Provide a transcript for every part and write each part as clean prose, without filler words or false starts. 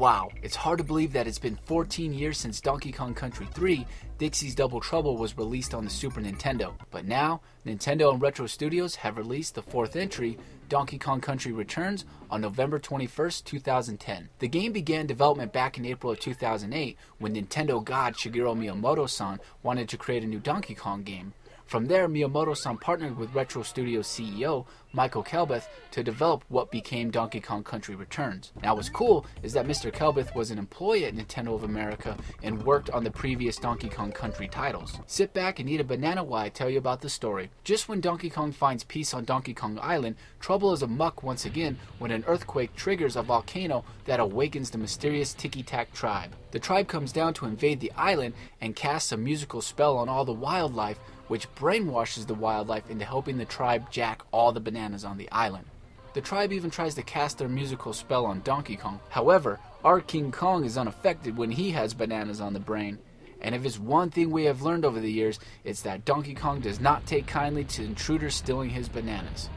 Wow, it's hard to believe that it's been 14 years since Donkey Kong Country 3, Dixie's Double Trouble, was released on the Super Nintendo. But now, Nintendo and Retro Studios have released the fourth entry, Donkey Kong Country Returns, on November 21st, 2010. The game began development back in April of 2008 when Nintendo god Shigeru Miyamoto-san wanted to create a new Donkey Kong game. From there, Miyamoto-san partnered with Retro Studios CEO Michael Kelbeth to develop what became Donkey Kong Country Returns. Now what's cool is that Mr. Kelbeth was an employee at Nintendo of America and worked on the previous Donkey Kong Country titles. Sit back and eat a banana while I tell you about the story. Just when Donkey Kong finds peace on Donkey Kong Island, trouble is amuck once again when an earthquake triggers a volcano that awakens the mysterious Tiki-Tak tribe. The tribe comes down to invade the island and casts a musical spell on all the wildlife, which brainwashes the wildlife into helping the tribe jack all the bananas on the island. The tribe even tries to cast their musical spell on Donkey Kong. However, our King Kong is unaffected when he has bananas on the brain. And if it's one thing we have learned over the years, it's that Donkey Kong does not take kindly to intruders stealing his bananas.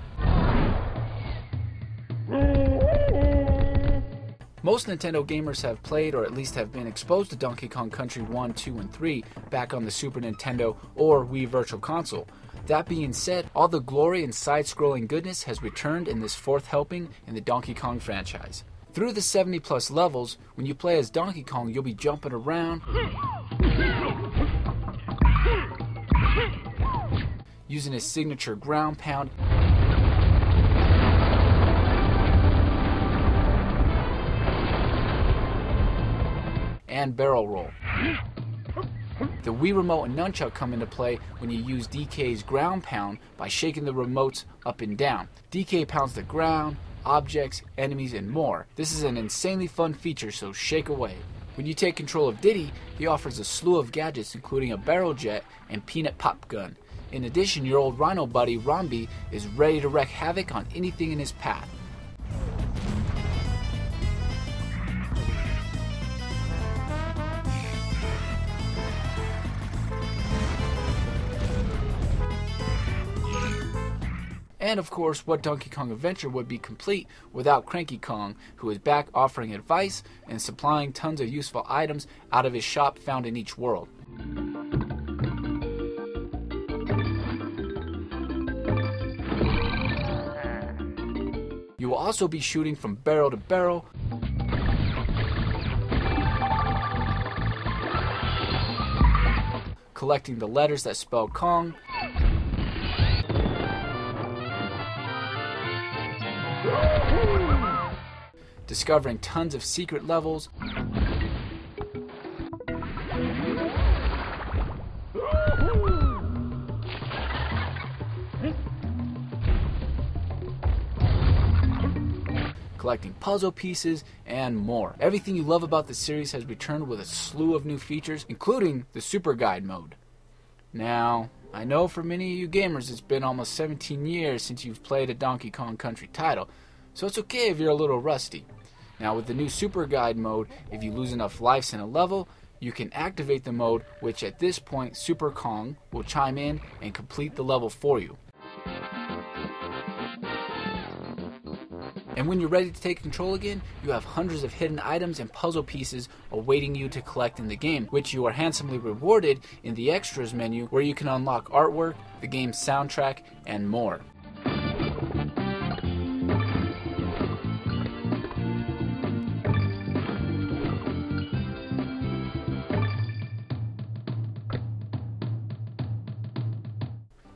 Most Nintendo gamers have played or at least have been exposed to Donkey Kong Country 1, 2, and 3 back on the Super Nintendo or Wii Virtual Console. That being said, all the glory and side-scrolling goodness has returned in this fourth helping in the Donkey Kong franchise. Through the 70 plus levels, when you play as Donkey Kong, you'll be jumping around, using his signature ground pound, and barrel roll. The Wii Remote and Nunchuck come into play when you use DK's ground pound by shaking the remotes up and down. DK pounds the ground, objects, enemies, and more. This is an insanely fun feature, so shake away. When you take control of Diddy, he offers a slew of gadgets including a barrel jet and peanut pop gun. In addition, your old Rhino buddy, Romby, is ready to wreak havoc on anything in his path. And of course, what Donkey Kong Adventure would be complete without Cranky Kong, who is back offering advice and supplying tons of useful items out of his shop found in each world. You will also be shooting from barrel to barrel, collecting the letters that spell Kong, discovering tons of secret levels, collecting puzzle pieces, and more. Everything you love about the series has returned with a slew of new features, including the Super Guide mode. Now, I know for many of you gamers it's been almost 17 years since you've played a Donkey Kong Country title, so it's okay if you're a little rusty. Now with the new Super Guide mode, if you lose enough lives in a level, you can activate the mode, which at this point Super Kong will chime in and complete the level for you. And when you're ready to take control again, you have hundreds of hidden items and puzzle pieces awaiting you to collect in the game, which you are handsomely rewarded in the extras menu, where you can unlock artwork, the game's soundtrack, and more.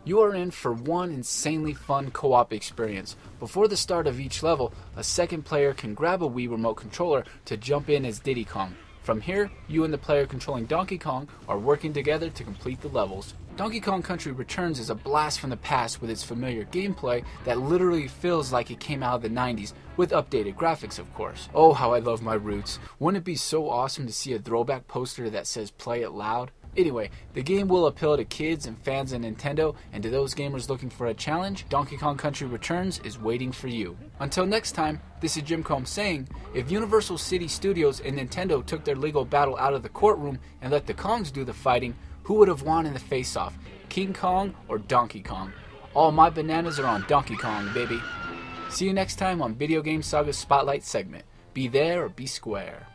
You are in for one insanely fun co-op experience. Before the start of each level, a second player can grab a Wii Remote controller to jump in as Diddy Kong. From here, you and the player controlling Donkey Kong are working together to complete the levels. Donkey Kong Country Returns is a blast from the past with its familiar gameplay that literally feels like it came out of the 90s, with updated graphics of course. Oh, how I love my roots. Wouldn't it be so awesome to see a throwback poster that says "Play It Loud"? Anyway, the game will appeal to kids and fans of Nintendo, and to those gamers looking for a challenge, Donkey Kong Country Returns is waiting for you. Until next time, this is Jim Combs saying, if Universal City Studios and Nintendo took their legal battle out of the courtroom and let the Kongs do the fighting, who would have won in the face-off, King Kong or Donkey Kong? All my bananas are on Donkey Kong, baby. See you next time on Video Game Saga Spotlight segment. Be there or be square.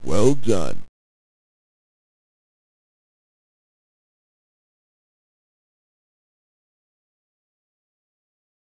Well done.